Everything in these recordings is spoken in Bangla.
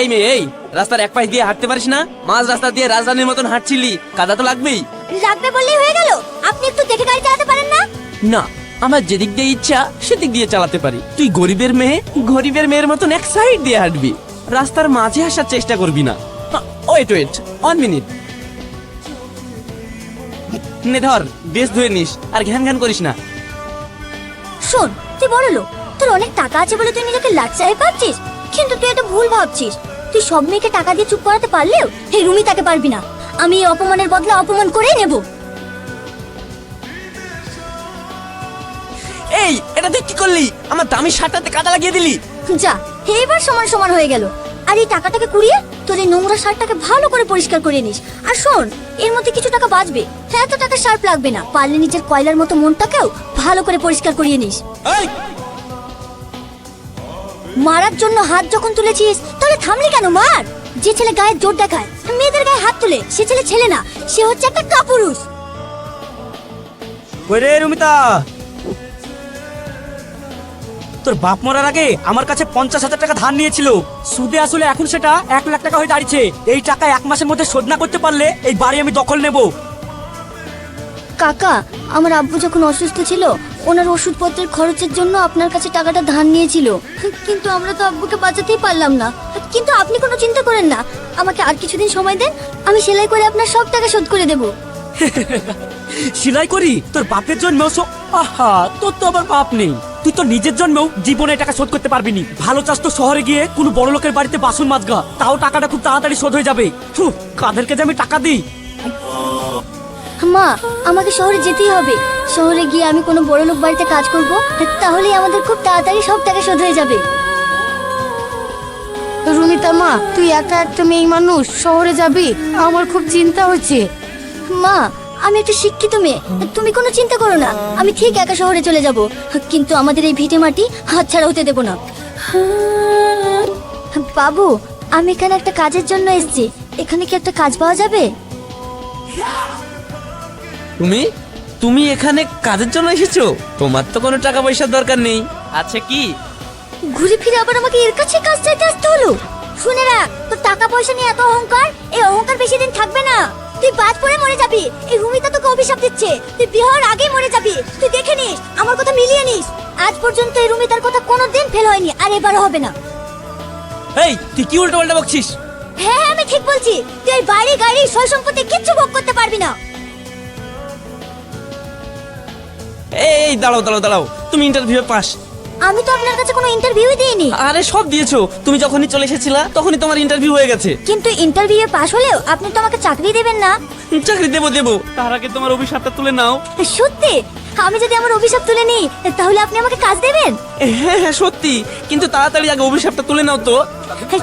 এই মেয়ে, এই রাস্তার এক পাশ দিয়ে হাঁটতে পারিস না? মাঝ রাস্তা দিয়ে রাজধানীর মতন হাঁটছিলি, কাদা তো লাগবেই। লাগবে বললেই হয়ে গেল? আপনি একটু দেখে গাড়ি চালাতে পারেন না? না, আমার যেদিক দিয়ে ইচ্ছা সেদিক দিয়ে চালাতে পারি। তুই গরিবের মেয়ে, গরিবের মেয়ের মতন এক সাইড দিয়ে হাঁটবি, রাস্তার মাঝে আসার চেষ্টা করবি না। Wait wait 1 minute. নে ধর, বেশ ধুয়ে নিস, আর ঘ্যান ঘ্যান করিস না। শোন, তুই বড় লোক, তোর অনেক টাকা আছে বলে তুই নিজেকে লাট সাহেব ভাবছিস, কিন্তু তুই এটা ভুল ভাবছিস। তুই সব মেয়েকে টাকা দিয়ে চুপ করাতে পারলেও এই রুমি তাকে পারবি না। আমি এই অপমানের বদলা অপমান করেই নেব। এই, এটা তুই কি করলি? আমার দামি শার্টটাতে কাদা লাগিয়ে দিলি। যা, এবার সমান সমান হয়ে গেল। আর এই টাকাটাকে কুড়িয়ে তোর এই নোংরা শার্টটাকে ভালো করে পরিষ্কার করে নিস। আর শোন, এর মধ্যে কিছু টাকা বাঁচবে, এত টাকা শার্ট লাগবে না। পারলে নিজের কয়লার মতো মনটাকেও ভালো করে পরিষ্কার করিয়ে নিস। এই, মারার জন্য হাত যখন তুলেছিস তাহলে থামলি কেন? মার। যে ছেলে গায়ে জোর দেখায়, মেয়েদের গায়ে হাত তুলে, সে ছেলে ছেলে না, সে হচ্ছে একটা কাপুরুষ। ওরে রুমিতা, তোর বাপ মরার আগে আমার কাছে 50,000 টাকা ধার নিয়েছিল। সুদে আসলে এখন সেটা 1 লাখ টাকা হয়ে দাঁড়িয়েছে। এই টাকা 1 মাসের মধ্যে শোধ না করতে পারলে এই বাড়ি আমি দখল নেব। কাকা, আমার আব্বু যখন অসুস্থ ছিল, ওনার ওষুধপত্রের খরচের জন্য আপনার কাছে টাকাটা ধার নিয়েছিল, কিন্তু আমরা তো আব্বুকে বাঁচাতেই পারলাম না। কিন্তু আপনি কোনো চিন্তা করেন না, আমাকে আর কিছুদিন সময় দেন, আমি সেলাই করে আপনার সব টাকা শোধ করে দেব। সেলাই করি? তোর বাপের জন্মেও আহা, তোর তো আবার বাপ নেই। তুই তো নিজের জন্মেও জীবনে টাকা শোধ করতে পারবি নি। ভালো চাস তো শহরে গিয়ে কোনো বড় লোকের বাড়িতে বাসন মাজগা, তাও টাকাটা খুব তাড়াতাড়ি শোধ হয়ে যাবে। কাদেরকে যে আমি টাকা দিই। মা, আমাকে শহরে যেতেই হবে। শহরে গিয়ে আমি কোনো বড় লোক বাড়িতে কাজ করব, তাহলেই আমাদের খুব তাড়াতাড়ি সব টাকা শোধ হয়ে যাবে। রুমিতা মা, তুই একা একটা মেয়ে মানুষ শহরে যাবি, আমার খুব চিন্তা হচ্ছে। মা, আমি একটা শিক্ষিত মেয়ে, তুমি কোনো চিন্তা করো না, আমি ঠিক একা শহরে চলে যাব, কিন্তু আমাদের এই ভিটে মাটি হাতছাড়া হতে দেব না। বাবু, আমি এখানে একটা কাজের জন্য এসেছি, এখানে কি একটা কাজ পাওয়া যাবে? তুমি তুমি এখানে কাজের জন্য এসেছো? তোমার তো কোনো টাকা পয়সার দরকার নেই, আছে কি? ঘুরে ফিরে আবার আমাকে এর কাছে কাজ চাইতে আসতে হলো। শুনে রাখ, তোর টাকা পয়সা নিয়ে এত অহংকার, এই অহংকার বেশি দিন থাকবে না। তুই বাদ পড়ে মরে যাবি, এই রুমিতা তোকে অভিশাপ দিচ্ছে। তুই বিয়ের আগেই মরে যাবি, তুই দেখে নিস, আমার কথা মিলিয়ে নিস। আজ পর্যন্ত এই রুমিতার কথা কোনোদিন ফেল হয়নি, আর এবারও হবে না। এই, তুই কি উল্টো পাল্টা বকছিস? হ্যাঁ হ্যাঁ, আমি ঠিক বলছি। তুই এই বাড়ি গাড়ি সয় সম্পত্তি কিচ্ছু ভোগ করতে পারবি না। এই দাঁড়াও দাঁড়াও দাঁড়াও, তুমি ইন্টারভিউ পাস। আমি তো আপনার কাছে কোনো ইন্টারভিউ দিইনি। আরে সব দিয়েছো, তুমি যখনই চলে এসেছিলা তখনই তোমার ইন্টারভিউ হয়ে গেছে। কিন্তু ইন্টারভিউ পাস হলেও আপনি তো আমাকে চাকরি দেবেন না। চাকরি দেবো দেবো, তার আগে তোমার অভিশাপটা তুলে নাও। সত্যি? আমি যদি আমার অভিশাপ তুলে নিই তাহলে আপনি আমাকে কাজ দেবেন? হ্যাঁ হ্যাঁ সত্যি, কিন্তু তাড়াতাড়ি আগে অভিশাপটা তুলে নাও তো।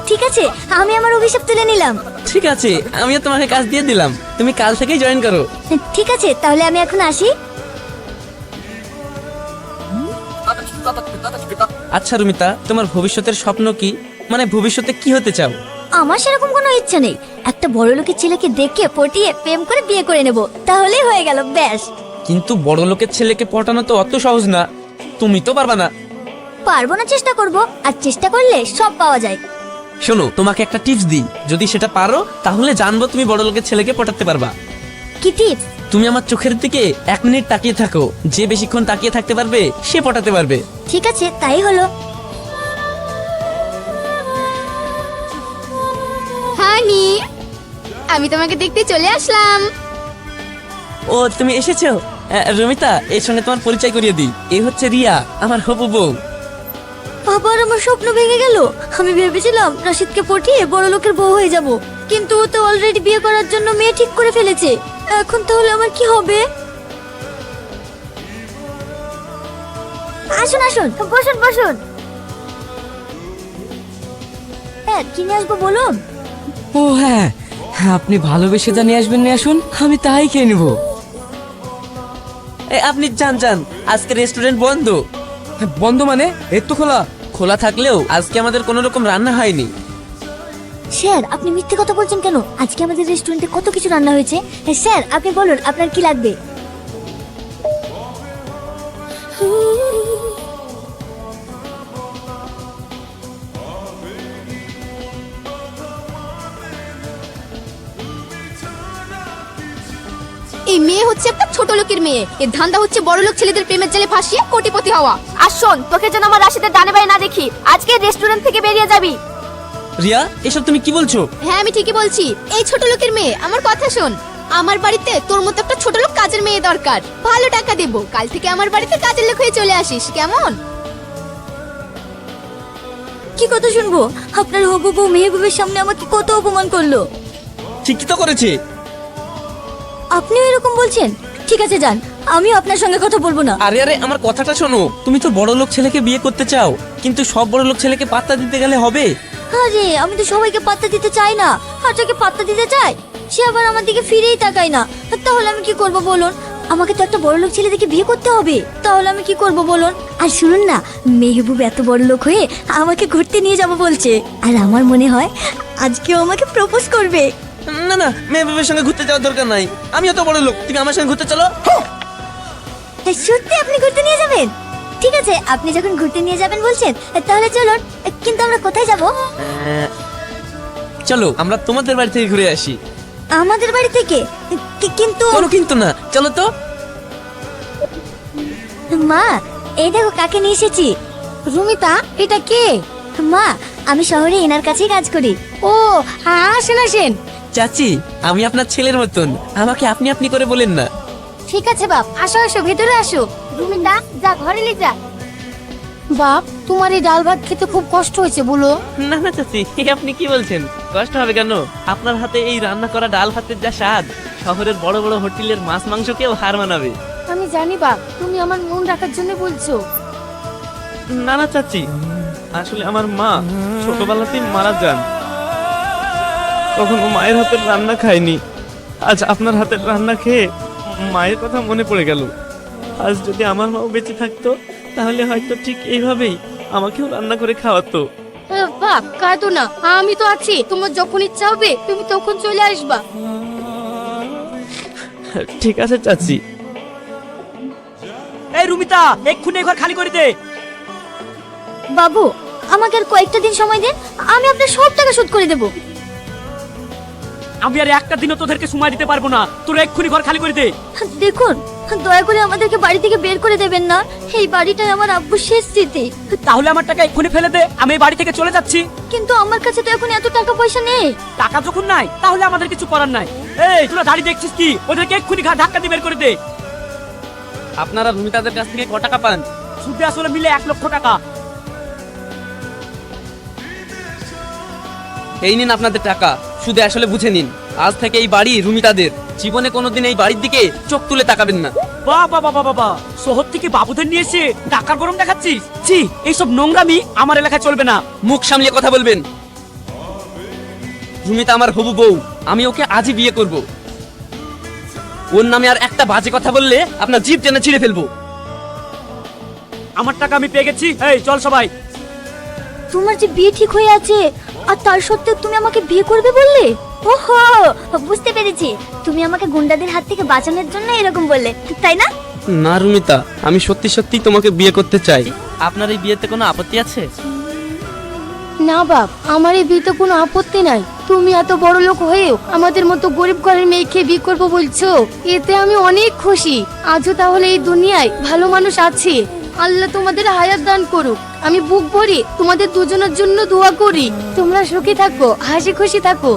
ঠিক আছে, আমি আমার অভিশাপ তুলে নিলাম। ঠিক আছে, আমিও তোমাকে কাজ দিয়ে দিলাম, তুমি কাল থেকেই জয়েন করো। ঠিক আছে, তাহলে আমি এখন আসি। আচ্ছা রুমিতা, তোমার ভবিষ্যতের স্বপ্ন কি? মানে ভবিষ্যতে কি হতে চাও? আমার সেরকম কোনো ইচ্ছা নেই, একটা বড় লোকের ছেলেকে দেখে পটিয়ে প্রেম করে বিয়ে করে নেব, তাহলেই হয়ে গেল, ব্যাস। কিন্তু বড় লোকের ছেলেকে পটানো তো অত সহজ না, তুমি তো পারবা না। পারবো না, চেষ্টা করব, আর চেষ্টা করলে সব পাওয়া যায়। শোনো, তোমাকে একটা টিপস দিই, যদি সেটা পারো তাহলে জানবো তুমি বড় লোকের ছেলেকে পটাতে পারবা। কি টিপস? তুমি আমার চোখের দিকে 1 মিনিট তাকিয়ে থাকো, যে বেশিক্ষণ তাকিয়ে থাকতে পারবে সে পটাতে পারবে। ঠিক আছে, তাই হলো। হানি, আমি তোমাকে দেখতে চলে আসলাম। ও, তুমি এসেছো? রুমিতা, এর সঙ্গে তোমার পরিচয় করিয়ে দিই, এ হচ্ছে রিয়া, আমার হবু বউ। আবার আমার স্বপ্ন ভেঙে গেল। আমি ভেবেছিলাম রাশিদকে পটিয়ে বড় লোকের বউ হয়ে যাব, কিন্তু ও তো অলরেডি বিয়ে করার জন্য মেয়ে ঠিক করে ফেলেছে। এখন তাহলে আমার কি হবে? আসুন আসুন, বসুন বসুন। হ্যাঁ, কি নিয়ে আসবো বলুন? ও হ্যাঁ, আপনি ভালোবেসে যা নিয়ে আসবেন, নিয়ে আসুন, আমি তাই খেয়ে নেব। আপনি যান যান, আজকে রেস্টুরেন্ট বন্ধ। বন্ধ মানে? এর তো খোলা। খোলা থাকলেও আজকে আমাদের কোনো রকম রান্না হয়নি। স্যার, আপনি মিথ্যে কথা বলছেন কেন? আজকে আমাদের রেস্টুরেন্টে কত কিছু রান্না হয়েছে। স্যার, আপনি বলুন আপনার কি লাগবে। এই মেয়ে হচ্ছে একটা ছোট লোকের মেয়ে, এর ধান্দা হচ্ছে বড় লোক ছেলেদের প্রেমের জালে ফাঁসিয়ে কোটিপতি হওয়া। আর শোন, তোকে যেন আমার রাশিদের ডানে বায়ে না দেখি, আজকে রেস্টুরেন্ট থেকে বেরিয়ে যাবি। রিয়া, এসব তুমি কি বলছো? হ্যাঁ আমি ঠিকই বলছি। এই ছোট লোকের মেয়ে, আমার কথা শোন। আমার বাড়িতে তোর মতো একটা ছোট লোক কাজের মেয়ে দরকার, ভালো টাকা দেবো। কাল থেকে আমার বাড়িতে কাজের লোক হয়ে চলে আসিস, কেমন? কি কথা শুনবো? আপনার হবু বউ মেহবুবের সামনে আমাকে কত অপমান করলো। ঠিকই তো করেছে। আপনিও এরকম বলছেন? ঠিক আছে যান, আমিও আপনার সঙ্গে কথা বলবো না। আরে আরে, আমার কথাটা শোনো। তুমি তো বড় লোক ছেলেকে বিয়ে করতে চাও, কিন্তু সব বড় লোক ছেলেকে পাত্তা দিতে গেলে হবে? আরে আমি তো সবাইকে পাত্তা দিতে চাই না, আর যাকে পাত্তা দিতে চাই সে আবার আমার দিকে ফিরেই তাকায় না। তাহলে আমি কি করব বলুন? আমাকে তো একটা বড় লোক ছেলে দেখে বিয়ে করতে হবে, তাহলে আমি কি করব বলুন? আর শুনুন না, মেহবুব এত বড় লোক হয়ে আমাকে ঘুরতে নিয়ে যাব বলছে, আর আমার মনে হয় আজকেও আমাকে প্রপোজ করবে। না না, মেহবুবের সঙ্গে ঘুরতে যাওয়ার দরকার নাই। আমিও তো বড় লোক, তুমি আমার সঙ্গে ঘুরতে চলো। সত্যি আপনি ঘুরতে নিয়ে যাবেন? ঠিক আছে, আপনি যখন ঘুরতে নিয়ে যাবেন বলছেন, তাহলে চলুন। কিন্তু আমরা কোথায় যাব? চলো আমরা তোমাদের বাড়ি থেকে ঘুরে আসি। আমাদের বাড়ি থেকে? কিন্তু কোনো কিন্তু না, চলো তো। মা, এই দেখো কাকে নিয়ে এসেছি। রুমিতা, এটা কে? মা, আমি শহরে এনার কাছেই কাজ করি। ও আসেন আসেন। চাচি, আমি আপনার ছেলের মতন, আমাকে আপনি আপনি করে বলেন না। ঠিক আছে বাপ, আসো আসো ভেতরে আসো। রুমিতা যা ঘরে নিয়ে যা। বাপ, তোমার এই ডাল ভাত খেতে খুব কষ্ট হয়েছে বলো? না না চাচি, আপনি কি বলছেন? কষ্ট হবে কেন? আপনার হাতে এই রান্না করা ডাল ভাতের যা স্বাদ, শহরের বড় বড় হোটেলের মাছ মাংসকেও হার মানাবে। আমি জানি বাপ, তুমি আমার মন রাখার জন্য বলছো। না না চাচি, আসলে আমার মা ছোটবেলাতেই মারা যান, কখনো মায়ের হাতের রান্না খাইনি। আজ আপনার হাতের রান্না খেয়ে মায়ের কথা মনে পড়ে গেল। আজ যদি আমার মাও বেঁচে থাকতো, তাহলে হয়তো ঠিক এইভাবেই আমাকেও রান্না করে খাওয়াতো। বাপ কাঁদো না, আমি তো আছি। তোমার যখন ইচ্ছা হবে তুমি তখন চলে আসবা। ঠিক আছে চাচি। এই রুমিতা, এক্ষুনি ঘর খালি করে দে। বাবু, আমাকে আর কয়েকটা দিন সময় দিন, আমি আপনার সব টাকা শোধ করে দেব। আমি আর একটা দিনও তোদেরকে সময় দিতে পারবো না, তোরা এক্ষুনি ঘর খালি করে দে। দেখুন, দয়া করে আমাদেরকে বাড়ি থেকে বের করে দেবেন না। এই বাড়িটাই আমার আব্বুর শেষ স্মৃতি। তাহলে আমার টাকা এক্ষুনি ফেলে দে, আমি এই বাড়ি থেকে চলে যাচ্ছি। কিন্তু আমার কাছে তো এখন এত টাকা পয়সা নেই। টাকা যখন নাই, তাহলে আমাদের কিছু করার নাই। এই তোরা দাঁড়িয়ে দেখছিস কি? ওদেরকে এক্ষুনি ধাক্কা দিয়ে বের করে দে। আপনারা রুমিতাদের কাছ থেকে ক টাকা পান? সুদে আসলে মিলে 1 লক্ষ টাকা। এই নিন আপনাদের টাকা, শুধু আসলে বুঝে নিন। আজ থেকে এই বাড়ি রুমিতাদের। জীবনে কোনোদিন এই বাড়ির দিকে চোখ তুলে তাকাবেন না। বাবা বাবা বাবা, শহর থেকে বাবুদের নিয়ে এসে টাকার গরম দেখাচ্ছিস? ছি, এইসব নোংরামি আমার এলাকায় চলবে না। মুখ সামলিয়ে কথা বলবেন। রুমিতা আমার হবু বউ, আমি ওকে আজই বিয়ে করব। ওর নামে আর একটা বাজে কথা বললে আপনার জিভ টেনে ছিঁড়ে ফেলবো। আমার টাকা আমি পেয়ে গেছি। এই চল সবাই। তোমার যে বিয়ে ঠিক হয়ে আছে, আর তার সত্ত্বেও তুমি আমাকে বিয়ে করবে বললে? ওহো, বুঝতে পেরেছি। তুমি আমাকে গুন্ডাদের হাত থেকে বাঁচানোর জন্য এরকম বললে, তাই না? না রুমিতা, আমি সত্যি সত্যি তোমাকে বিয়ে করতে চাই। আপনার এই বিয়েতে কোনো আপত্তি আছে? না বাপ, আমার এই বিয়েতে কোনো আপত্তি নাই। তুমি এত বড় লোক হয়েও আমাদের মতো গরিব ঘরের মেয়েকে বিয়ে করবো বলছো, এতে আমি অনেক খুশি। আজও তাহলে এই দুনিয়ায় ভালো মানুষ আছে। আল্লাহ তোমাদের হায়াত দান করুক। আমি বুক ভরে তোমাদের দুজনের জন্য দোয়া করি। তোমরা সুখী থাকো, হাসি খুশি থাকো।